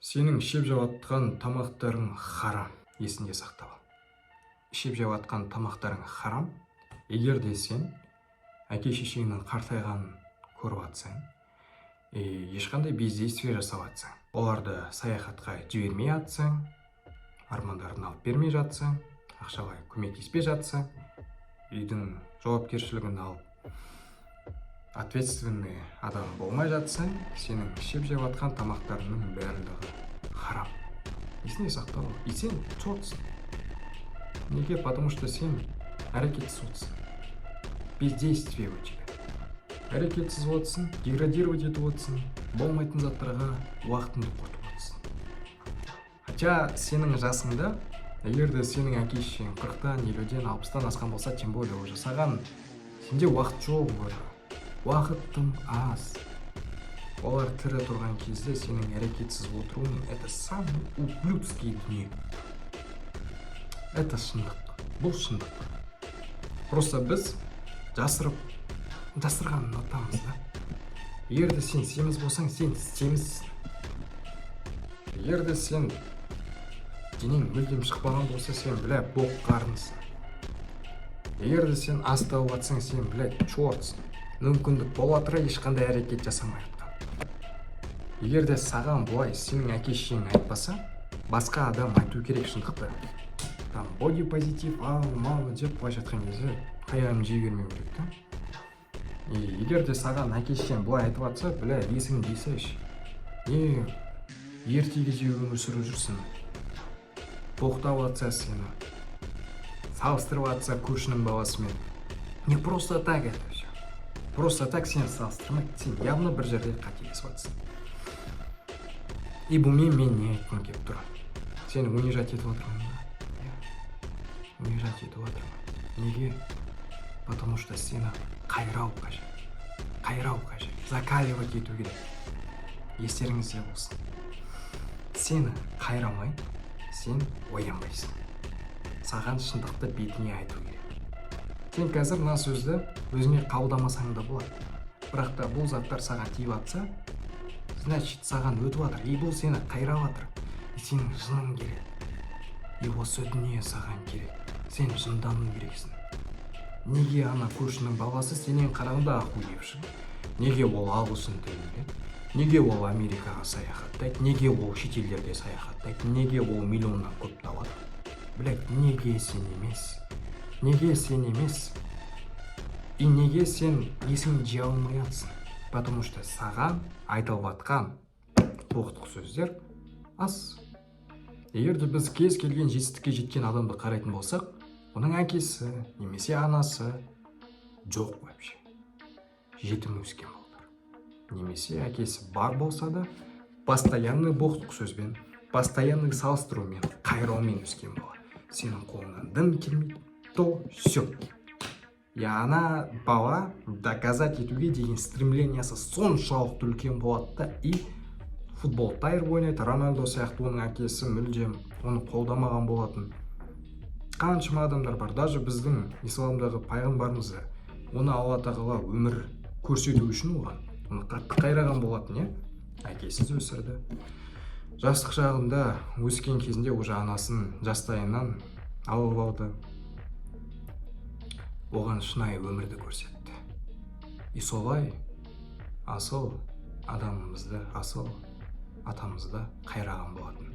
Сенің ішеп жатқан тамақтарың харам, есінде сақтап ал. Ішеп жатқан тамақтарың харам, егер де сен әке шешеңнің қартайғанын көріп жатсаң, ешқандай бездействие жасап жатсаң, оларды саяхатқа жібермей жатсаң, армандарын алып бермей жатсаң, ақшалай көмектеспей жатсаң, үйдің жауапкершілігін алып ответственный адам болмай жатсаң, сенің ішеп жеп жатқан тамақтарыңның барлығы харам. Есіңде сақтап ал. И сен сотсың. Неге? Потому что сен әрекетсіз отсың. Бездействие у тебя. Әрекетсіз отсың, деградировать етіп отсың, болмайтын заттарға уақытыңды құртып отсың. Хотя сенің жасыңда, егер де сенің әке шешең 40-тан, 50-ден, 60-тан асқан болса, тем более уже саған сенде уақыт жоқ уже. Уақытым аз. Олар тірі тұрған кезде сенің әрекетсіз отыруың — это самый ублюдский дүние. Это шындық. Бұл шындық. Просто біз жасырғанын ұнатамыз да. Егер де сен семіз болсаң, сен семізсің. Егер де сен денең мүлдем шықпаған болса, сен, боқ қарынсың. Егер де сен ас тауып жатсаң, сен, чортсың. Мүмкіндік бола тұра ешқандай әрекет жасамай жатқан. Егер де саған бұлай сенің әке шешең айтпаса, басқа адам айту керек шындықты. Там боди позитив, малы деп былай жатқан кезде қайран жей бермеу керек та. Егер де саған әке шешең бұлай айтып жатса, есің жейсайшы. Не ертегі жеу өмір сүріп жүрсің? Боқтап жатса сені, салыстырып жатса көршінің баласымен. Не просто так это все. Просто так сен салыстырмай, сен явно бір жерде қателесіп жатсың. И бұмен мен не айтқым келіп тұр? Сені унижать етіп отырмын ба? Унижать етіп отырмын. Неге? Потому что сені қайрау қажет. Қайрау қажет. Закаливать ету керек. Естеріңізде болсын. Сені қайрамай, сен оянбайсың. Саған шындықты бетіне айту керек. Сен қазір мына сөзді өзіңе қабылдамасаң да болады. Бірақ та бұл заттар саған тиіп жатса, значит, саған өтіп жатыр. И бұл сені қайрап жатыр. И сенің жының керек. И осы дүние саған керек. Сен жындану керексің. Неге ана көршінің баласы сенен қарағанда охуевші? Неге ол ағылшын тілін біледі? Неге ол Америкаға саяхаттайды? Неге ол шетелдерге саяхаттайды? Неге ол миллионнан көп табады? Неге сен емес? Неге сен емес? И неге сен есіңді жия алмай жатсың? Потому что саған айтылып жатқан боқтық сөздер аз. Егер де біз кез келген жетістікке жеткен адамды қарайтын болсақ, оның әкесі немесе анасы жоқ вообще. Жетім өскен балдар. Немесе әкесі бар болса да, постоянный боқтық сөзбен, постоянный салыстырумен, қайраумен өскен бала. Сенің қолыңнан дым келмейді. То все. И ана бала доказать етуге деген стремлениясы соншалықты үлкен болады да, и футбол тайр ойнайды, Рональдо сияқты оның әкесі мүлдем оны қолдамаған болатын. Қаншама адамдар бар, даже біздің исламдағы пайғамбарымыз оны Алла тағала өмір көрсету үшін оны қатты қайраған болатын, әкесіз өсірді. Жастық шағында өскен кезінде уже анасын жастайынан алып алды. Оған шынайы өмірді көрсетті. И солай асыл адамымызды, асыл атамызды қайраған болатын.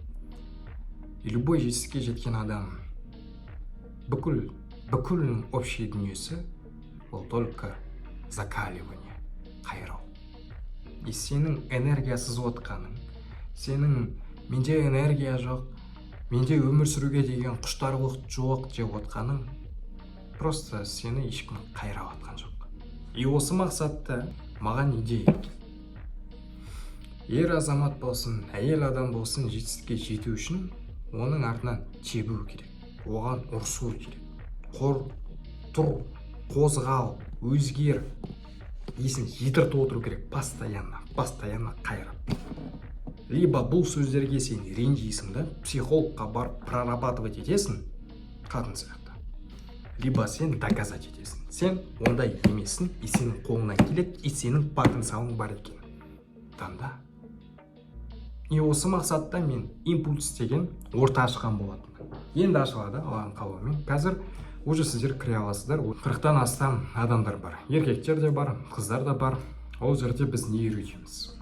И любой жетістікке жеткен адам бүкілінің общий дүниесі ол только закаливание, қайрау. И сенің энергиясыз отқаның, сенің менде энергия жоқ, менде өмір сүруге деген құштарлық жоқ деп отқаның, просто сені ешкім қайрап атқан жоқ. И осы мақсатта маған идея. Ер азамат болсын, әйел адам болсын, жетістікке жету үшін оның артынан тебу керек. Оған ұрсу керек. Қор, тұр, қозғал, өзгер. Есін жидыртып отыру керек. Постоянно қайрап. Либо бұл сөздерге сен ренжисің да, психологқа барып прорабатывать етесің, қатын сияқты. Либо сен доказать етесің. Сен ондай емессің, и сенің қолыңнан келеді, и сенің потенциалың бар екен. Таңда. И осы мақсатта мен импульс деген орта ашқан болатын. Енді ашылады Алланың қалауымен. Қазір уже сіздер кіре аласыздар. 40-тан астам адамдар бар. Еркектер де бар, қыздар да бар. Ол жерде біз не үйретеміз?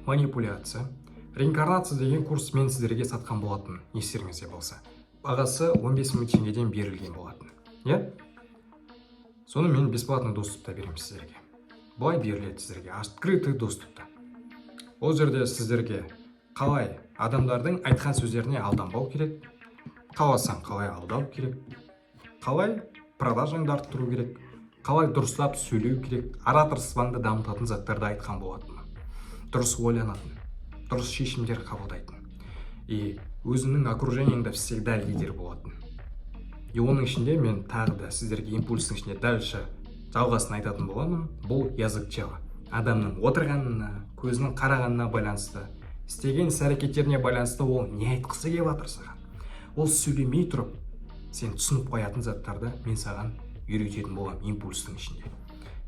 Манипуляция. Реинкарнация деген курс мен сіздерге сатқан болатын, естеріңізде болса. Бағасы 15 мың теңгеден берілген болатын. Соны мен бесплатный доступта беремін сіздерге. Бұлай беріледі сіздерге, открытый доступта. Ол жерде сіздерге қалай адамдардың айтқан сөздеріне алданбау керек, қаласаң қалай алдау керек, қалай продажаңды арттыру керек, қалай дұрыстап сөйлеу керек, ораторствоңды дамытатын заттарды айтқан болатын. Дұрыс ойланатын, дұрыс шешімдер қабылдайтын. И өзінің окружениеңде всегда лидер болатын. И оның ішінде мен тағы да сіздерге импульстың ішінде дальше жалғасын айтатын боламын. Бұл язык тела. Адамның отырғанына, көзінің қарағанына байланысты, істеген іс-әрекеттеріне байланысты ол не айтқысы келіп жатыр саған. Ол сөйлемей тұрып, сен түсініп қоятын заттарды мен саған үйрететін боламын импульстың ішінде.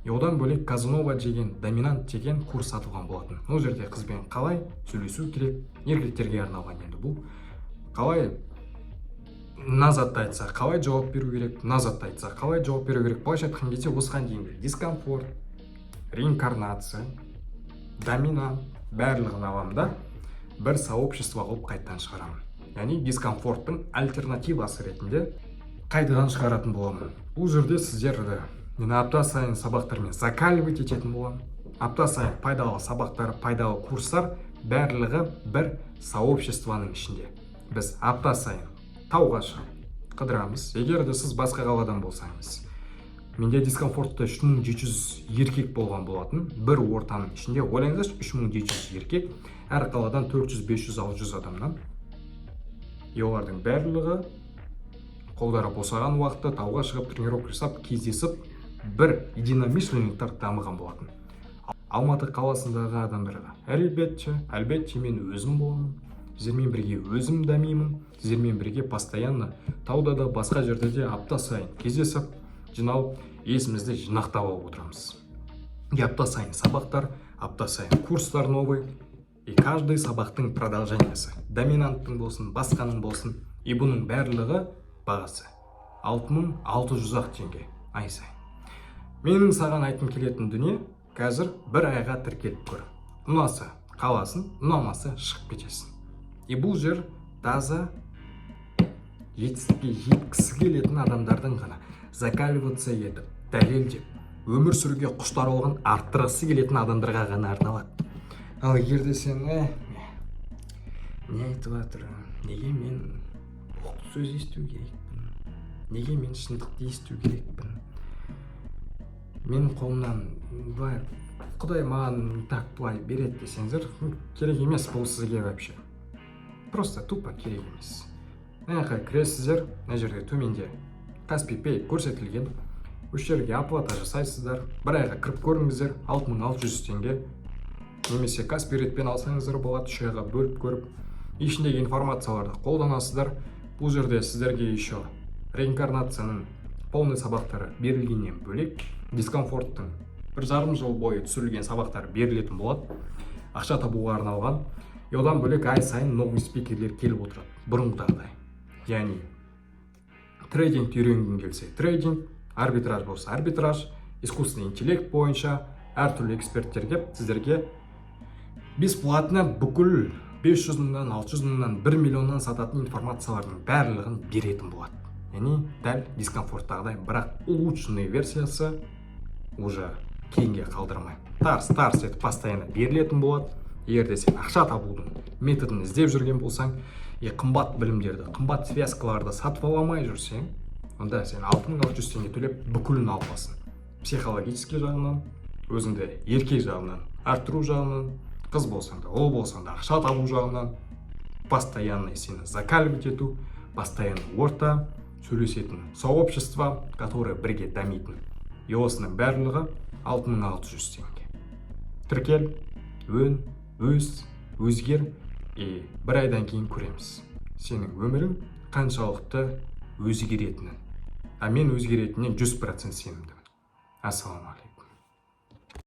Одан бөлек Казанова деген, доминант деген курс сатылған болатын. Ол жерде қызбен қалай сөйлесу керек, еркектерге арналған енді бұл. Қалай назатты айтса, қалай жауап беру керек, назатты айтса, қалай жауап беру керек. Былайша айтқан кезде осыған дейінгі дискомфорт, реинкарнация, доминант барлығын аламда бір сообщество қылып қайттан шығарамын. Яғни дискомфорттың альтернативасы ретінде қайтадан шығаратын боламын. Бұл жерде сіздерді мен апта сайын сабақтармен закаливать ететін боламын. Апта сайын пайдалы сабақтар, пайдалы курстар барлығы бір сообществоның ішінде. Біз апта сайын тауға шығып қыдырамыз. Егер де сіз басқа қаладан болсаңыз, менде дискомфортта 3700 еркек болған болатын. Бір ортаның ішінде ойлаңыздаршы, 3700 еркек, әр қаладан 400, 500, 600 адамнан. Олардың барлығы қолдары босаған уақытта тауға шығып тренировка жасап, кездесіп, бір единомышленниктер дамыған болатын. Алматы қаласындағы адамдарға әлбетте мен өзім боламын. Сіздермен бірге өзім дамимын. Сіздермен бірге постоянно тауда да басқа жерде де апта сайын кездесіп, жиналып, есімізді жинақтап алып отырамыз. И апта сайын сабақтар, апта сайын курстар новый. И каждый сабақтың продолжениясы. Доминанттың болсын, басқаның болсын. И бұның барлығы бағасы 6600 теңге ай сайын. Менің саған айтқым келетін дүние, қазір бір айға тіркеліп көр. Ұнаса қаласын, ұнамаса шығып кетесің. И бұл жер таза жетістікке жеткісі келетін адамдардың ғана закаливаться етіп, дәлелдеп, өмір сүруге құштарлығын арттырғысы келетін адамдарға ғана арналады. Ал егер де сен не айтып жатыр, неге мен сөз есту керекпін, неге мен шындықты есту керекпін, мен қолымнан былай Құдай маған так былай береді десеңіздер, керек емес бұл сізге вообще. Просто тупо керек емес. Мына кіресіздер, мына жерде төменде Каспий Пей көрсетілген. Осы жерге оплата жасайсыздар. Бір айға кіріп көріңіздер, 6600 теңге. Немесе Каспий ретпен алсаңыздар болады, 3 айға бөліп көріп, ішіндегі информацияларды қолданасыздар. Бұл жерде сіздерге еще реинкарнацияның полный сабақтары берілгеннен бөлек, дискомфорттың 1,5 жыл бойы түсірілген сабақтар берілетін болады. Ақша табуға арналған. Одан бөлек ай сайын новый спикерлер келіп отырады. Бұрынғыдай. Яғни трейдинг үйренгің келсе трейдинг, арбитраж болса арбитраж, искусственный интеллект бойынша әртүрлі эксперттер келіп сіздерге бесплатно бүкіл 500 мыңнан, 600 мыңнан, 1 миллионнан сататын информациялардың барлығын беретін болады. Яғни дәл дискомфорттағыдай, бірақ улучшенный версиясы уже кейінге қалдырмай. Тарс етіп постоянно берілетін болады. Егер де сен ақша табудың методын іздеп жүрген болсаң, қымбат білімдерді, қымбат связкаларды сатып аламай жүрсең, онда сен 6600 теңге төлеп бүкілін аласың. Психологический жағынан, өзіңді еркек жағынан, арттыру жағынан, қыз болсаң да, ол болсаң да ақша табу жағынан, постоянно сені закаливать ету, постоянно орта, сөйлесетін сообщество, которое бірге дамитын. И осының барлығы 6600 теңге. Тіркел, өзгер, и бір айдан кейін көреміз. Сенің өмірің қаншалықты өзгеретінін. А мен өзгеретінен 100% сенімдімін. Ассаламу алейкум.